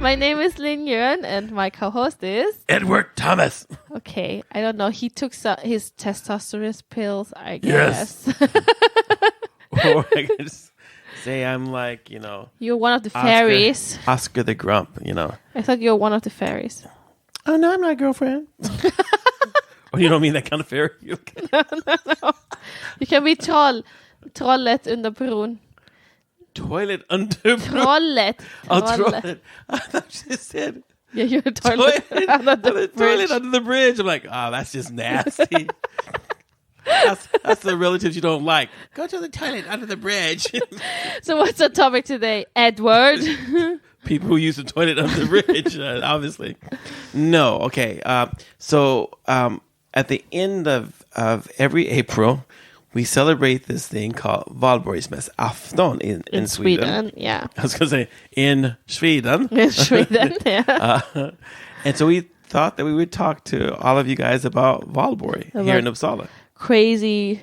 My name is Linh Yuan, and my co-host is Edward Thomas. Okay, I don't know. He took his testosterone pills, I guess. Yes. Or I could just say I'm like, You're one of the fairies. Oscar the Grump, I thought you were one of the fairies. Oh, no, I'm not a girlfriend. Oh, you don't mean that kind of fairy? No. You can be trollet under bron. Toilet under bron? Trollet. Oh, trollet. I thought she said... Yeah, you're a toilet under the bridge. Toilet under the bridge. I'm like, oh, that's just nasty. That's the relatives you don't like. Go to the toilet under the bridge. So what's the topic today, Edward? People who use the toilet under the bridge, obviously. No, okay. So at the end of every April, we celebrate this thing called Valborgsmässafton in Sweden. Yeah. I was going to say in Sweden. In Sweden, yeah. And so we thought that we would talk to all of you guys about Valborg here in Uppsala. Crazy.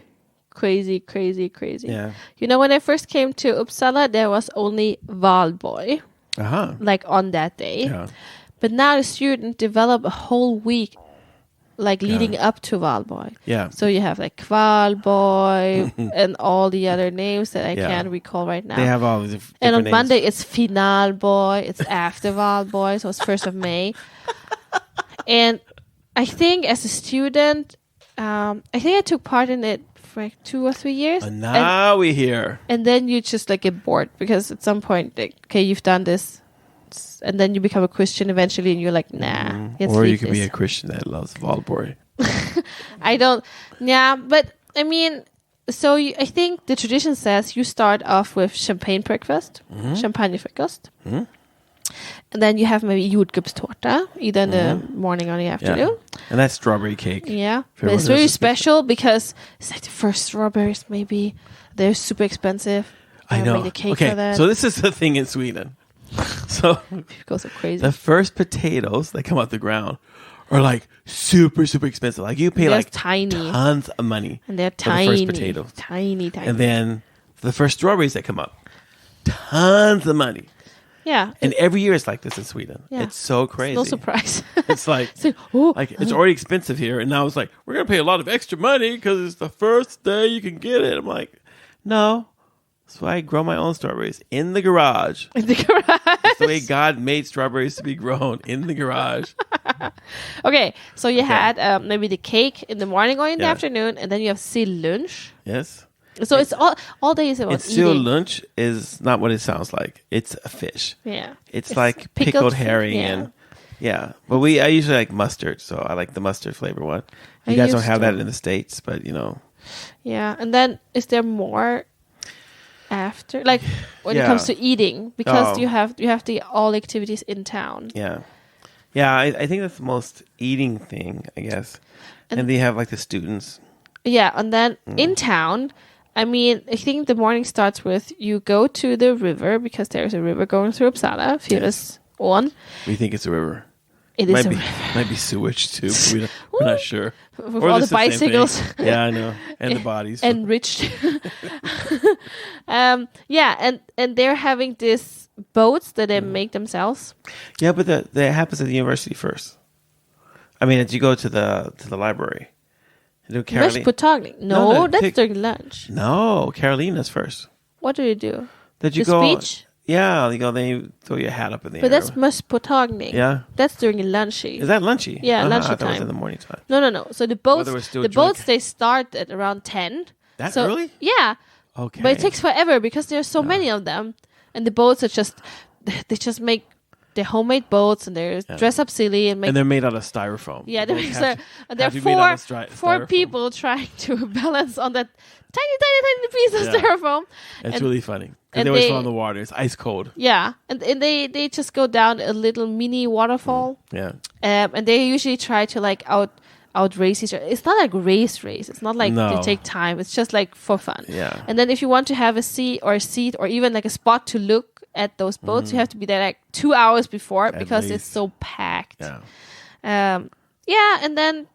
Yeah. When I first came to Uppsala, there was only Valborg, like on that day. Yeah. But now the students develop a whole week leading up to Valborg. Yeah. So you have like Valborg and all the other names that I can't recall right now. They have all these different And on names. Monday it's Finalborg, it's after Valborg, so it's 1st of May. And I think as a student, I think I took part in it for like 2 or 3 years. And now we're here. And then you just get bored because at some point, you've done this. And then you become a Christian eventually and you're like, nah. Or you could be a Christian that loves Valborg. I don't. Yeah, but I mean, so I think the tradition says you start off with champagne breakfast, champagnefrukost. Mm-hmm. And then you have maybe jordgubbstårta, either in the morning or the afternoon. Yeah. And that's strawberry cake. Yeah, but it's very special because it's like the first strawberries maybe. They're super expensive. I know. Make a cake for that. So this is the thing in Sweden. So people go so crazy. The first potatoes that come out the ground are like super, super expensive. Like you pay tiny. Tons of money. And they're for tiny. the first potatoes. Tiny. And then the first strawberries that come up, tons of money. Yeah. And every year it's like this in Sweden. Yeah. It's so crazy. It's no surprise. It's like, it's already expensive here. And now it's like, we're going to pay a lot of extra money because it's the first day you can get it. I'm like, no. So I grow my own strawberries in the garage. In the garage. That's the way God made strawberries to be grown, in the garage. Okay, so you had maybe the cake in the morning or in the afternoon, and then you have sillunch. Yes. So it's all day is about eating. Sillunch is not what it sounds like. It's a fish. Yeah. It's like pickled herring and but I usually like mustard, so I like the mustard flavor one. You guys don't have that in the States, but Yeah, and then is there more after, when it comes to eating, because you have all activities in town. I think that's the most eating thing, I guess. And they have the students. And then in town, I mean, I think the morning starts with you go to the river because there's a river going through Uppsala, Fyrisån. We think it's a river. It is might be sewage too. We're not sure. With all the bicycles. Yeah, I know. And the bodies. Enriched. And they're having these boats that they make themselves. Yeah, but that happens at the university first. I mean, as you go to the library. Mässpåtagning. No, that's during lunch. No, Carolina's first. What do you do? Did you the go? Speech? Yeah, you go. Then you throw your hat up in the air. But that's mässpåtagning. Yeah, that's during lunchy. Is that lunchy? Yeah, lunchy I thought time. it was in the morning time. No. So the boats they start at around 10. That early? Yeah. Okay. But it takes forever because there's so many of them, and the boats are just make their homemade boats, and they're dress up silly and they're made out of styrofoam. Yeah, there are four people trying to balance on that tiny piece of styrofoam. It's really funny. Because they always fall in the water. It's ice cold. Yeah. And they just go down a little mini waterfall. Yeah. And they usually try to outrace each other. It's not like race. It's not like they take time. It's just for fun. Yeah. And then if you want to have a seat or even a spot to look at those boats, you have to be there 2 hours before because it's so packed. Yeah. And then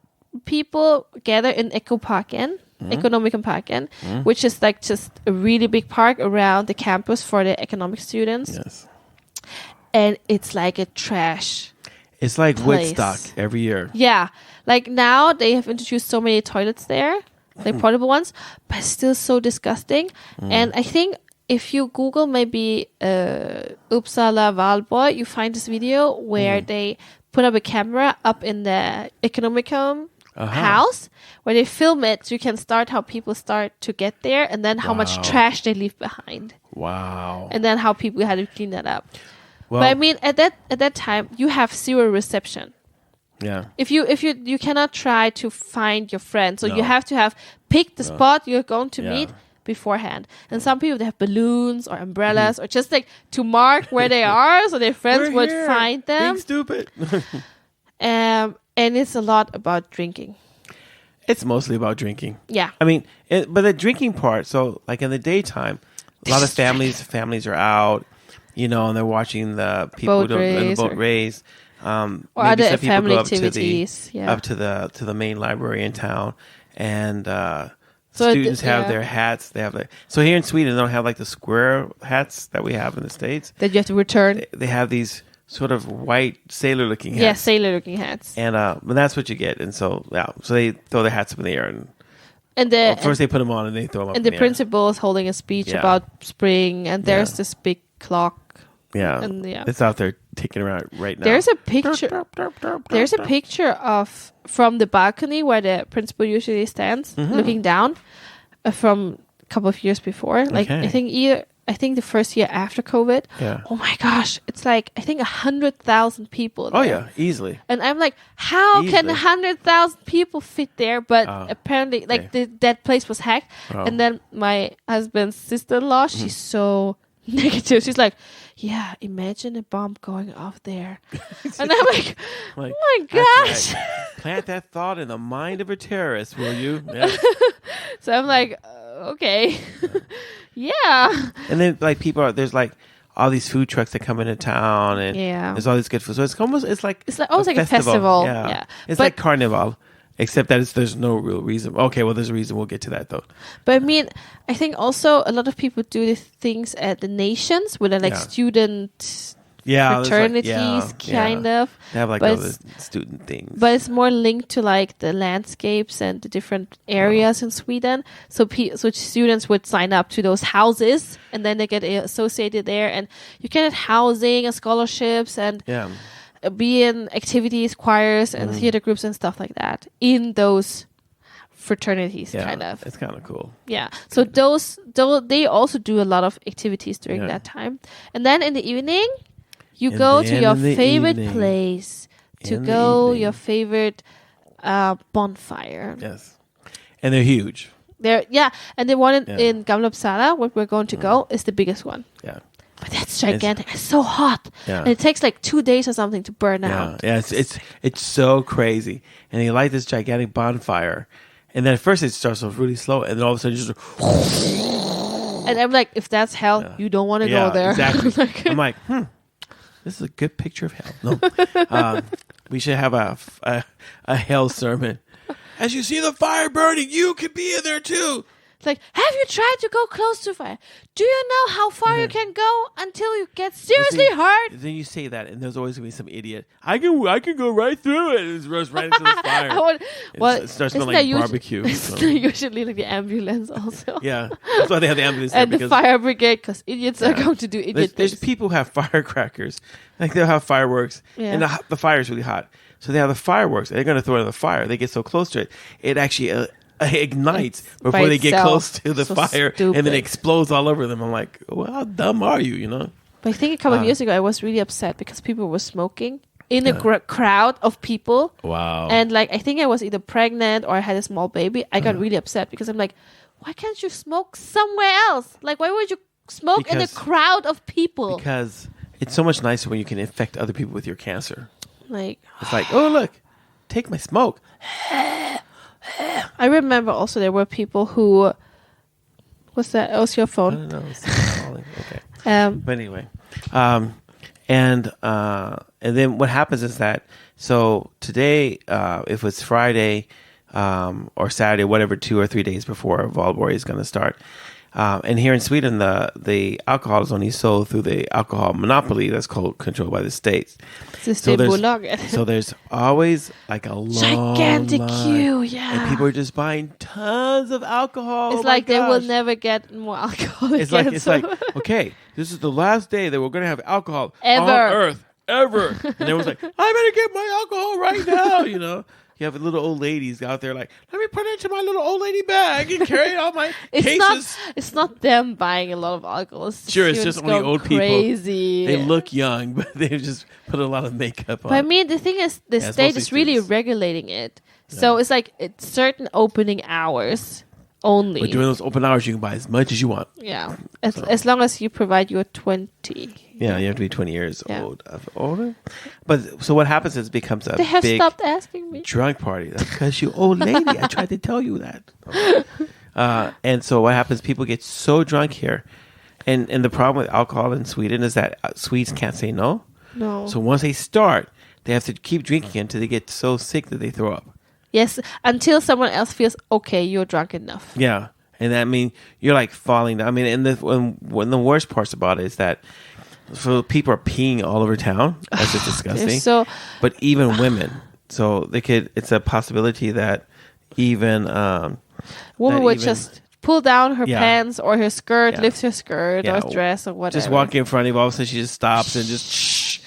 people gather in Ekoparken. Ekonomikenparken, which is just a really big park around the campus for the economic students. Yes. and it's like a trash. It's like place. Woodstock every year. Yeah. Like now they have introduced so many toilets there, like portable ones, but it's still so disgusting. And I think if you Google maybe Uppsala Valborg, you find this video where they put up a camera up in the Economicum house where they film it so you can start how people start to get there and then how much trash they leave behind. Wow. And then how people had to clean that up. Well, But I mean at that time you have zero reception. yeah. If you cannot try to find your friends, so you have to have picked the spot you're going to meet beforehand. And some people they have balloons or umbrellas or just like to mark where they are, so their friends would find them. Being stupid. And it's a lot about drinking. It's mostly about drinking. Yeah. I mean, but the drinking part. So, like in the daytime, a lot of families are out, and they're watching the people in the boat race. Or maybe other some people family go activities. up to the main library in town, and So students have their hats. They have so here in Sweden they don't have like the square hats that we have in the States. that you have to return. They have these sort of white sailor-looking hats. Yeah, sailor-looking hats. And but that's what you get. And so so they throw their hats up in the air And first they put them on and they throw them up. and in the air. principal is holding a speech about spring, and there's this big clock. Yeah, And it's out there ticking around right now. There's a picture. There's a picture from the balcony where the principal usually stands, looking down, from a couple of years before. Like I think the first year after COVID. Yeah. Oh my gosh, it's like I think 100,000 people. There. Oh yeah, easily. And I'm like, how can 100,000 people fit there? But apparently, like that place was hacked. And then my husband's sister-in-law, she's so negative. She's like, yeah, imagine a bomb going off there. And I'm like, oh my gosh. Right. Plant that thought in the mind of a terrorist, will you? Yeah. So I'm like, okay. Yeah. And then like there's like all these food trucks that come into town, and there's all this good food. So it's almost like almost like a festival. Yeah. It's like Carnival. Except that there's no real reason. Okay, well, there's a reason. We'll get to that, though. But I mean, I think also a lot of people do the things at the nations with like student fraternities, kind of. They have like all the student things. But it's more linked to like the landscapes and the different areas in Sweden. So so students would sign up to those houses, and then they get associated there, and you can get housing and scholarships and. Yeah. Be in activities, choirs, and theater groups and stuff like that in those fraternities, kind of. It's kind of cool. Yeah. So they also do a lot of activities during that time. And then in the evening, you go to your favorite place to go your favorite bonfire. Yes. And they're huge. And the one in Gamla Uppsala, where we're going to go, is the biggest one. Yeah. But that's gigantic. It's so hot. Yeah. And it takes like 2 days or something to burn out. Yeah, it's so crazy. And they light this gigantic bonfire. And then at first it starts off really slow. And then all of a sudden just... And I'm like, if that's hell, you don't want to go there. Exactly. I'm like, this is a good picture of hell. No. We should have a hell sermon. As you see the fire burning, you could be in there too. It's like, have you tried to go close to fire? Do you know how far you can go until you get seriously hurt? Then you say that, and there's always going to be some idiot. I can go right through it. And it runs right into the fire. It starts smelling like barbecue. It's usually like the ambulance also. Yeah, that's why they have the ambulance there. And the fire brigade, because idiots are going to do idiot There's things. people who have firecrackers. Like they'll have fireworks, and the fire is really hot. So they have the fireworks. They're going to throw it in the fire. They get so close to it, it actually... ignites before they get close to the fire, and then it explodes all over them. I'm like, well, how dumb are you? But I think a couple of years ago, I was really upset because people were smoking in a crowd of people. Wow. And like, I think I was either pregnant or I had a small baby. I got really upset because I'm like, why can't you smoke somewhere else? Like, why would you smoke in a crowd of people? Because it's so much nicer when you can infect other people with your cancer. Like, it's like, oh, look, take my smoke. I remember also there were people who... What's that? Oh, it's your phone. I don't know. It's calling. Okay. But anyway. And then what happens is that, so today, if it's Friday or Saturday, whatever, 2 or 3 days before Valborg is going to start, And here in Sweden, the alcohol is only sold through the alcohol monopoly that's controlled by the states. So there's always like a long gigantic line, queue, yeah. and people are just buying tons of alcohol. It's like they will never get more alcohol. It's like okay, this is the last day that we're gonna have alcohol ever on Earth ever, and everyone's like, I better get my alcohol right now, you know. You have little old ladies out there like, let me put it into my little old lady bag and carry all my cases. It's not them buying a lot of alcohol. It's just only old crazy. people. They look young, but they just put a lot of makeup on. But I mean, the thing is, the state is really regulating it. So it's like it's certain opening hours only. But during those open hours, you can buy as much as you want. Yeah, as long as you provide your 20. Yeah, you have to be 20 years older. But so what happens is it becomes a They have big stopped asking me. drunk party. That's because you old lady. I tried to tell you that. And so what happens, people get so drunk here. And the problem with alcohol in Sweden is that Swedes can't say no. No. So once they start, they have to keep drinking until they get so sick that they throw up. Yes, until someone else feels, okay, you're drunk enough. Yeah. And that mean you're like falling down. I mean, and when the worst parts about it is that so people are peeing all over town. That's just disgusting. But even women, so it's a possibility that even woman would just pull down her pants or her skirt, lift her skirt or dress or whatever. Just walking in front of you, all of a sudden she just stops and just shh.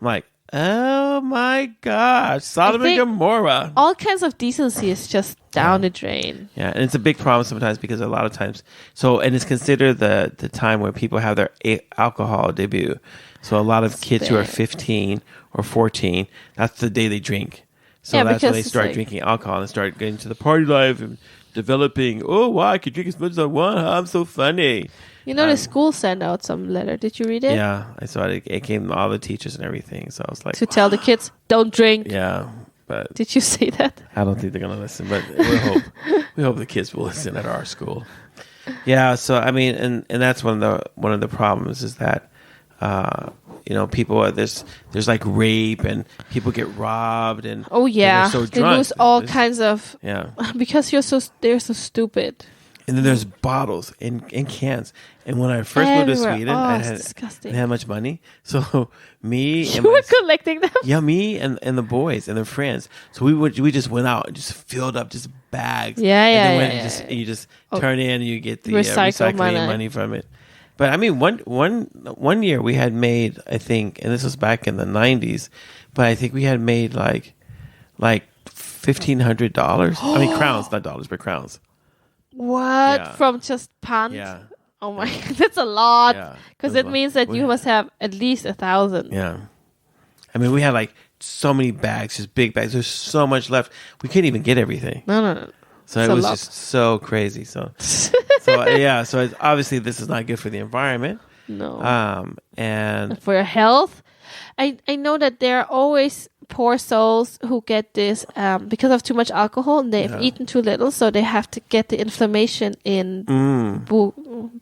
I'm like, oh my gosh, Sodom and Gomorrah. All kinds of decency is just down the drain. Yeah, and it's a big problem sometimes because a lot of times, and it's considered the time where people have their alcohol debut. So a lot of kids who are 15 or 14, that's the day they drink. So that's when they start drinking alcohol and start getting to the party life and developing, oh, wow, I could drink as much as I want. I'm so funny. You know, the school sent out some letter. Did you read it? Yeah, I saw it. It came to all the teachers and everything. So I was like, to tell the kids, don't drink. Yeah, but did you say that? I don't think they're gonna listen, but we hope the kids will listen at our school. Yeah, so I mean, and that's one of the problems is that people there's like rape and people get robbed and they're so drunk. They lose all kinds of because they're so stupid. And then there's bottles in cans. And when I first moved to Sweden, I didn't have much money. So me and you were collecting them? Yeah, me and the boys and their friends. So we just went out and just filled up just bags. And you just turn in and you get the recycling money from it. But I mean, one year we had made, I think, and this was back in the 90s, but I think we had made like $1,500. I mean, crowns, not dollars, but crowns. What? Yeah. From just pant? Yeah. Oh my God, that's a lot. Because it means that you must have at least 1,000. Yeah. I mean, we had like so many bags, just big bags. There's so much left. We couldn't even get everything. No. So it was just so crazy. So it's, obviously this is not good for the environment. No. And for your health. I know that there are always poor souls who get this because of too much alcohol and they've eaten too little, so they have to get the inflammation in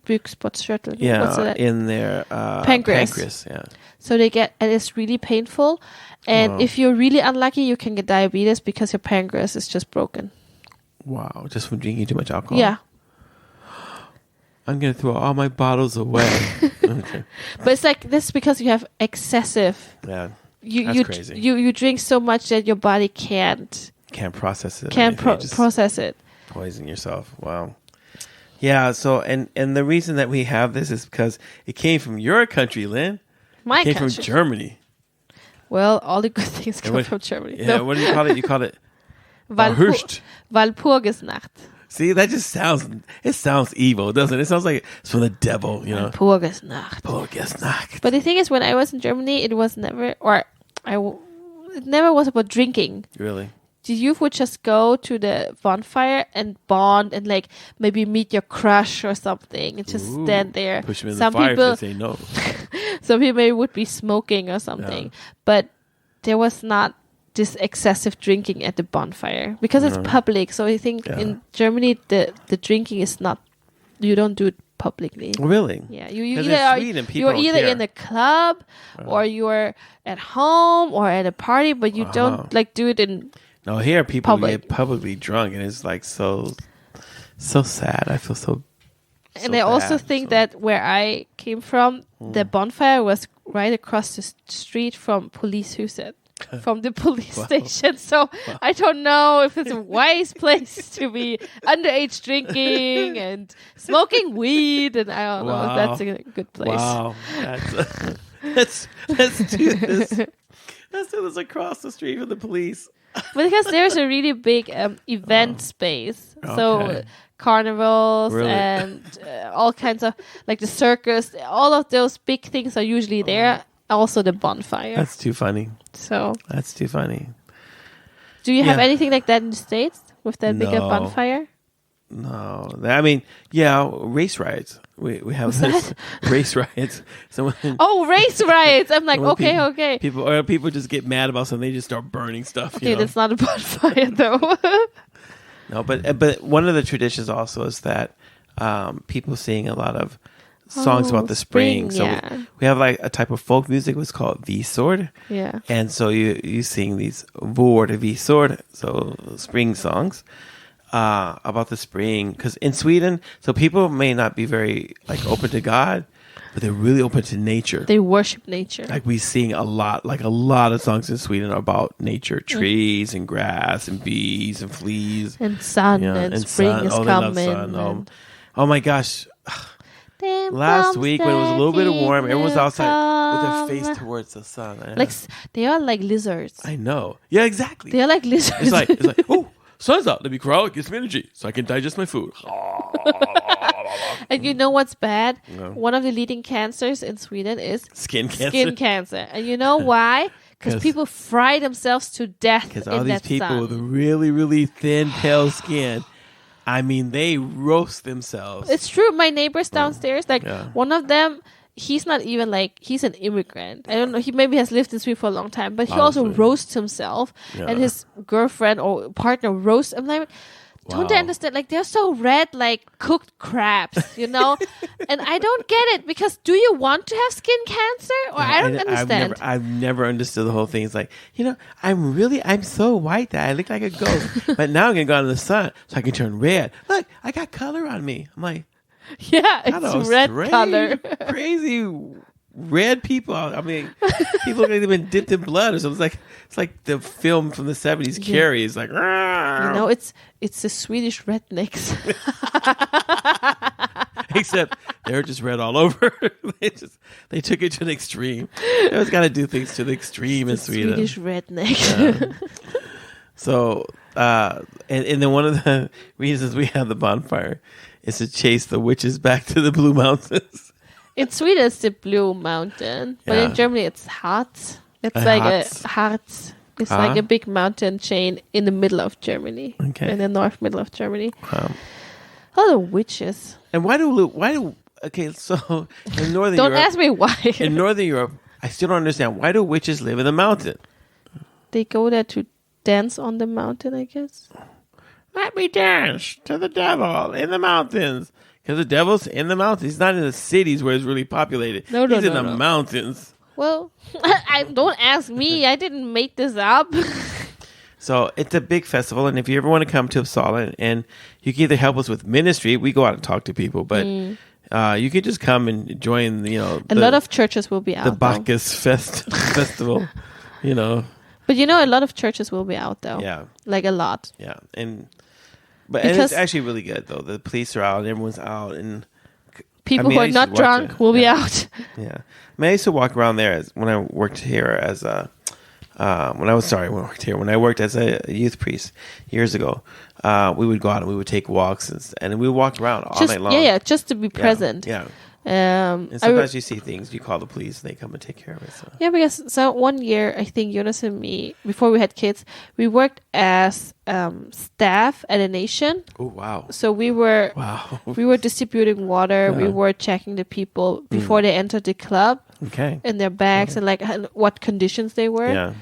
bukspottkörtel. Yeah, what's that? in their pancreas. Yeah. So they get, and it's really painful. And if you're really unlucky, you can get diabetes because your pancreas is just broken. Wow, just from drinking too much alcohol? Yeah. I'm going to throw all my bottles away. Okay. But it's like this because you have excessive. Yeah. That's crazy. You drink so much that your body can't process it. Process it. Poison yourself. Wow. Yeah. So and the reason that we have this is because it came from your country, Lynn. My country. It came from Germany. Well, all the good things come from Germany. Yeah. No. What do you call it? You call it Valborgsnacht. See, that just sounds evil, doesn't it? It sounds like it's from the devil, you know. Valborgsnacht. But the thing is, when I was in Germany, it was never, it never was about drinking. Really? The youth would just go to the bonfire and bond and like maybe meet your crush or something and just stand there. Push them in the fire if they say no. Some people maybe would be smoking or something, but there was not this excessive drinking at the bonfire because it's public. So I think in Germany the drinking is not, you don't do it publicly. Really? Yeah, you're either in a club or you're at home or at a party, but you don't like do it in. No, here people get publicly drunk, and it's like so sad. I feel so And I also think that where I came from, the bonfire was right across the street from Polishuset, from the police station. So I don't know if it's a wise place to be underage drinking and smoking weed, and I don't know if that's a good place. Wow, let's do this. Let's do this across the street from the police. Because there's a really big event space. So carnivals and all kinds of, like the circus, all of those big things are usually there. Also the bonfire. That's too funny. So that's too funny. Do you have anything like that in the States with that bigger bonfire? No, I mean, race riots. We have this race riots. Race riots! I'm like, okay. People just get mad about something. They just start burning stuff. Okay, that's not a bonfire though. No, but one of the traditions also is that people sing a lot of songs about the spring. So we have like a type of folk music. It's called visord. Yeah. And so you sing these vår visord, so spring songs. About the spring, because in Sweden, so people may not be very like open to God, but they're really open to nature. They worship nature. Like we sing a lot of songs in Sweden are about nature, trees and grass and bees and fleas and sun and spring is coming. Oh my gosh! Last week when it was a little bit warm, everyone was outside with their face towards the sun. Like they are like lizards. I know. Yeah, exactly. They are like lizards. It's like oh. Sun's out. Let me crawl. It gives me energy so I can digest my food. And you know what's bad? No. One of the leading cancers in Sweden is skin cancer. And you know why? Because people fry themselves to death. Because all these people with really, really thin, pale skin, I mean, they roast themselves. It's true. My neighbors downstairs, one of them, he's not even he's an immigrant. I don't know. He maybe has lived in Sweden for a long time, but he also roasts himself, and his girlfriend or partner roasts. I'm like, don't they understand? Like they're so red, like cooked crabs, you know. And I don't get it because do you want to have skin cancer? Or I don't understand. I've never understood the whole thing. It's like, I'm so white that I look like a ghost, but now I'm gonna go out in the sun so I can turn red. Look, I got color on me. I'm like. Yeah, it's red color. Crazy red people. I mean, people look like they've been dipped in blood or something. It's like the film from the 70s, Carrie. It's like, it's the Swedish rednecks. Except they're just red all over. They took it to the extreme. They always got to do things to the extreme in Sweden. Swedish redneck. So, and then one of the reasons we have the bonfire is to chase the witches back to the Blue Mountains. In Sweden, it's the Blue Mountain, but in Germany, it's Harz. It's like Harz. It's like a big mountain chain in the middle of Germany, in the middle of Germany. Wow. All the witches. And why do so in Northern Don't Europe, ask me why. In Northern Europe, I still don't understand why do witches live in the mountain? They go there to dance on the mountain, I guess. Let me dance to the devil in the mountains. Because the devil's in the mountains. He's not in the cities where it's really populated. He's in the mountains. Well, don't ask me. I didn't make this up. So it's a big festival. And if you ever want to come to Uppsala and you can either help us with ministry, we go out and talk to people. But you can just come and join, a lot of churches will be out. The Bacchus festival, But a lot of churches will be out though. Yeah. Like a lot. Yeah. And it's actually really good though. The police are out and everyone's out and people who are not drunk will be out. Yeah. I used to walk around there when I worked here as when I worked as a youth priest years ago. We would go out and we would take walks and we would walk around all night long. Yeah, just to be present. Yeah. And sometimes you see things, you call the police, and they come and take care of it. So. Yeah, because one year, I think Jonas and me, before we had kids, we worked as staff at a nation. Oh, wow. So we were distributing water. We were checking the people before they entered the club. Okay. In their bags and what conditions they were. Yeah.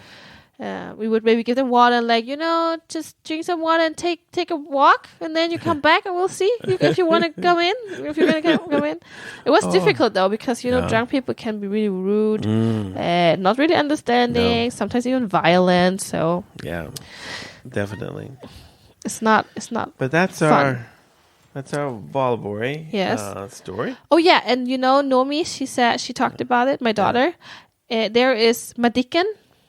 We would maybe give them water and just drink some water and take a walk, and then you come back and we'll see if you want to come in. If you're going to come in, it was difficult though because drunk people can be really rude, not really understanding, sometimes even violent. So yeah, definitely, it's not. But that's fun. That's our Valborg story. Oh yeah, and Nomi, she talked about it. My daughter. There is Madicken.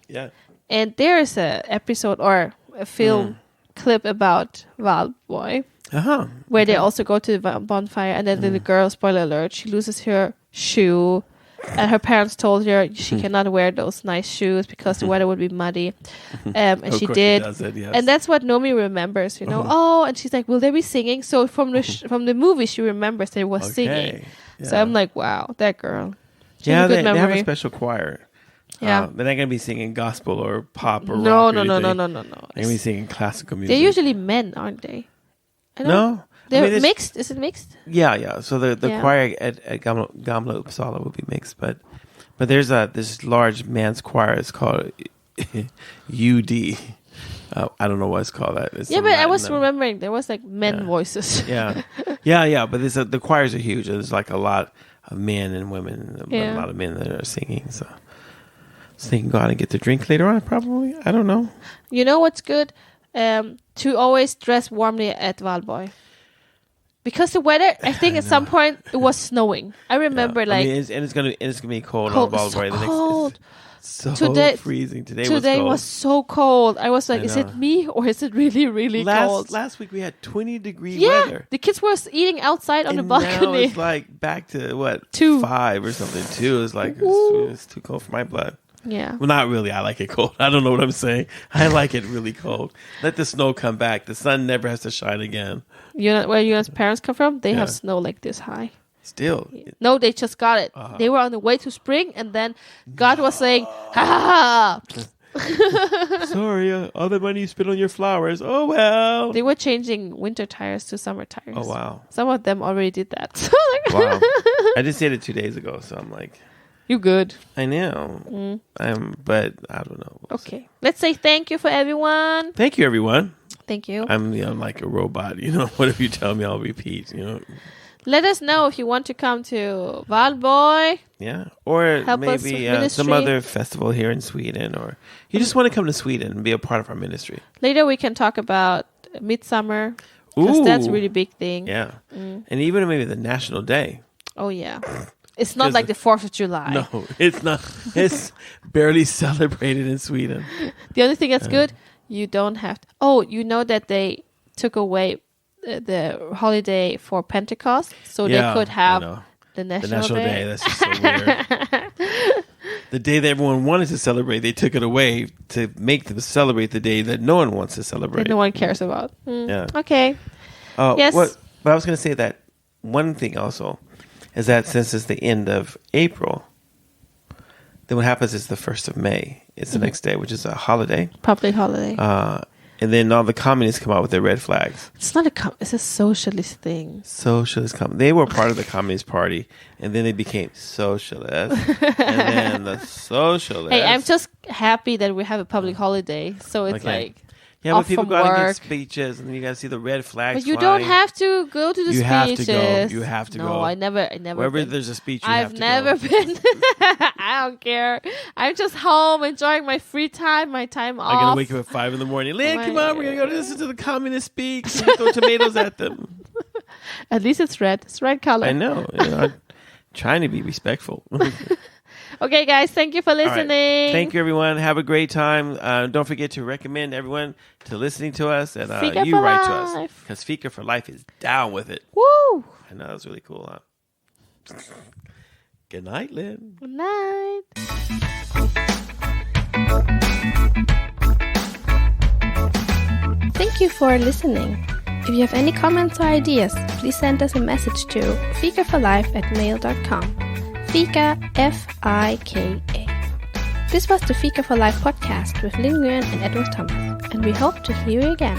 Yeah. And there is a episode or a film clip about Valborg. Where they also go to the bonfire, and then the little girl, spoiler alert, she loses her shoe, and her parents told her she cannot wear those nice shoes because the weather would be muddy, and she did. Yes. And that's what Nomi remembers, Oh, and she's like, will they be singing? So from the movie, she remembers they were singing. Yeah. So I'm like, wow, that girl. She has a good they memory. have a special choir. Yeah, they're not gonna be singing gospel or pop or no. rock. No. They're gonna be singing classical music. They're usually men, aren't they? No, they're mixed. Is it mixed? Yeah. So the choir at Gamla Uppsala will be mixed, but there's this large man's choir. It's called UD. I don't know what it's called. That. But I was remembering there was like men voices. Yeah. But the choirs are huge. There's like a lot of men and women, a lot of men that are singing. So they can go out and get their drink later on. Probably. I don't know. You know what's good? To always dress warmly at Valborg. Because the weather, I think at some point it was snowing. I remember it's gonna be cold on Valborg. So cold. So freezing. Today was so cold. I was like, is it me or is it really, really cold? Last week we had 20-degree weather. The kids were eating outside on the balcony. Now it's like back to what 5 or something. 2 is like it's too cold for my blood. Yeah. Well, not really. I like it cold. I don't know what I'm saying. I like it really cold. Let the snow come back. The sun never has to shine again. Where your parents come from? They have snow like this high. Still. No, they just got it. They were on the way to spring, and then God was saying, ha ha ha. Sorry, all the money you spent on your flowers. Oh, well. They were changing winter tires to summer tires. Oh, wow. Some of them already did that. Wow. I just did it 2 days ago, so I'm like... You good. I know. But I don't know. Okay. Let's say thank you for everyone. Thank you, everyone. Thank you. I'm like a robot. Whatever you tell me, I'll repeat. Let us know if you want to come to Valborg. Yeah. Or help maybe some other festival here in Sweden. Or you just want to come to Sweden and be a part of our ministry. Later we can talk about Midsummer. Because that's a really big thing. Yeah. And even maybe the National Day. Oh, yeah. It's not like the 4th of July. No, it's not. It's barely celebrated in Sweden. The other thing that's good, you don't have to... Oh, you know that they took away the holiday for Pentecost, so they could have the National Day. That's just so weird. The day that everyone wanted to celebrate, they took it away to make them celebrate the day that no one wants to celebrate. That no one cares about. Yeah. Okay. Yes. But I was going to say that one thing also... is that since it's the end of April, then what happens is the 1st of May. It's the next day, which is a holiday. Public holiday. And then all the communists come out with their red flags. It's not it's a socialist thing. They were part of the Communist Party, and then they became socialist. And then the socialists... Hey, I'm just happy that we have a public holiday. So it's like... Yeah, but people go out and give speeches, and then you got to see the red flags. But you don't have to go to the speeches. You have to go. No, I never. Wherever there's a speech, I've never been. I don't care. I'm just home enjoying my free time, my time off. I'm gonna wake up at 5 a.m. Lynn, come on, we're gonna go listen to the communist speak. Throw tomatoes at them. At least it's red. It's red color. I know. I'm trying to be respectful. Okay, guys, thank you for listening. Right. Thank you, everyone. Have a great time. Don't forget to recommend everyone to listening to us, and you write to us, because Fika for Life is down with it. Woo! I know, that was really cool, huh? Good night, Lynn. Good night. Thank you for listening. If you have any comments or ideas, please send us a message to fikaforlife@mail.com. Fika, F-I-K-A. This was the Fika for Life podcast with Linh Nguyen and Edward Thomas, and we hope to hear you again.